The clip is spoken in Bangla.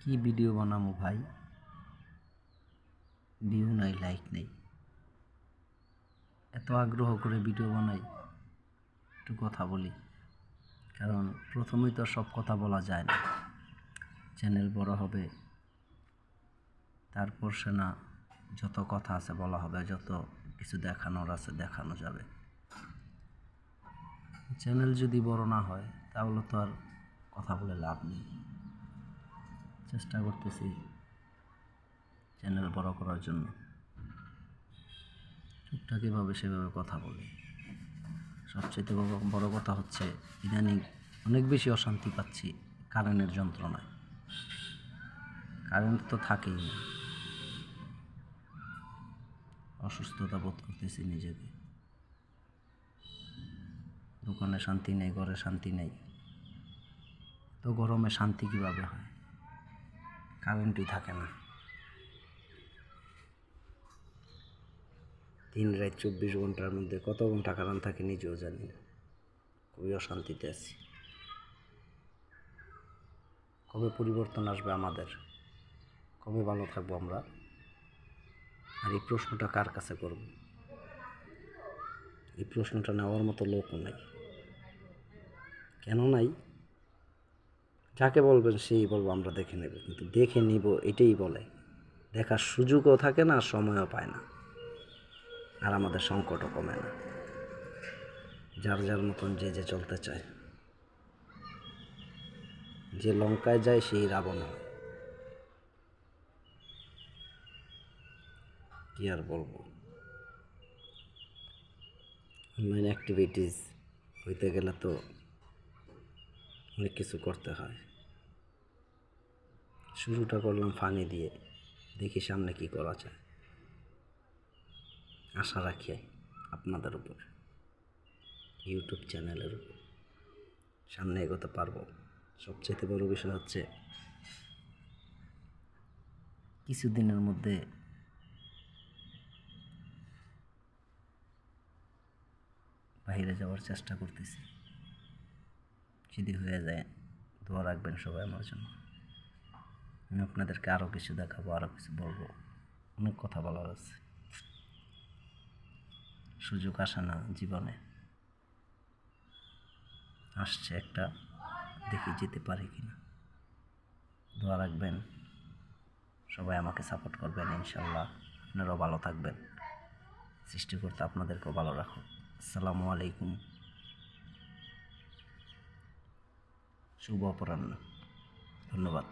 কি ভিডিও বানাবো ভাই, ভিউ নাই, লাইক নেই। এত আগ্রহ করে ভিডিও বানাই, একটু কথা বলি। কারণ প্রথমেই তো সব কথা বলা যায় না। চ্যানেল বড় হবে, তারপর সে না যত কথা আছে বলা হবে, যত কিছু দেখানোর আছে দেখানো যাবে। চ্যানেল যদি বড় না হয় তাহলে তো আর কথা বলে লাভ নেই। চেষ্টা করতেছি চ্যানেল বড় করার জন্য। টুকটাক এভাবে সেভাবে কথা বলি। সবচেয়ে বড় কথা হচ্ছে ইদানিং অনেক বেশি অশান্তি পাচ্ছি কারেন্টের যন্ত্রণায়। কারেন্ট তো থাকেই না, অসুস্থতা বোধ করতেছি নিজেকে। দোকানে শান্তি নেই, ঘরে শান্তি নেই। তো গরমে শান্তি কীভাবে হয়? কারেন্টই থাকে না। 3 রাত 24 ঘন্টার মধ্যে কত ঘন্টা কারেন্ট থাকে নিজেও জানি না। খুবই অশান্তিতে আছি। কবে পরিবর্তন আসবে আমাদের? কবে ভালো থাকবো আমরা? আর এই প্রশ্নটা কার কাছে করব? এই প্রশ্নটা নেওয়ার মতো লোকও নাই। কেন নাই? যাকে বলবেন সেই বলবো আমরা দেখে নেব, কিন্তু দেখে নিব এটাই বলে। দেখার সুযোগও থাকে না, সময়ও পায় না, আর আমাদের সংকটও কমে না। যার যার মতন যে চলতে চায়। যে লঙ্কায় যায় সেই রাবণ হয়। কি আর বলবো? অনলাইন অ্যাক্টিভিটিস হইতে গেলে তো অনেক কিছু করতে হয়। শুরুটা করলাম ফানি দিয়ে, দেখি সামনে কি করা যায়। আশা রাখি আপনাদের উপর, ইউটিউব চ্যানেলের উপর সামনে এগোতে পারবো। সবচেয়ে বড় বিষয় হচ্ছে কিছুদিনের মধ্যে বাইরে যাওয়ার চেষ্টা করতেছি। যদি হয়ে যায়, দোয়া রাখবেন সবাই আমার জন্য। আমি আপনাদেরকে আরও কিছু দেখাবো, আরও কিছু বলবো। অনেক কথা বলার আছে। সুযোগ আসে না জীবনে, আসছে একটা, দেখি যেতে পারি কিনা। দোয়া রাখবেন, সবাই আমাকে সাপোর্ট করবেন ইনশাল্লাহ। আপনারাও ভালো থাকবেন, সৃষ্টিকর্তা আপনাদেরকেও ভালো রাখুন। আসসালামু আলাইকুম, শুভ অপরাহ্ন। ধন্যবাদ।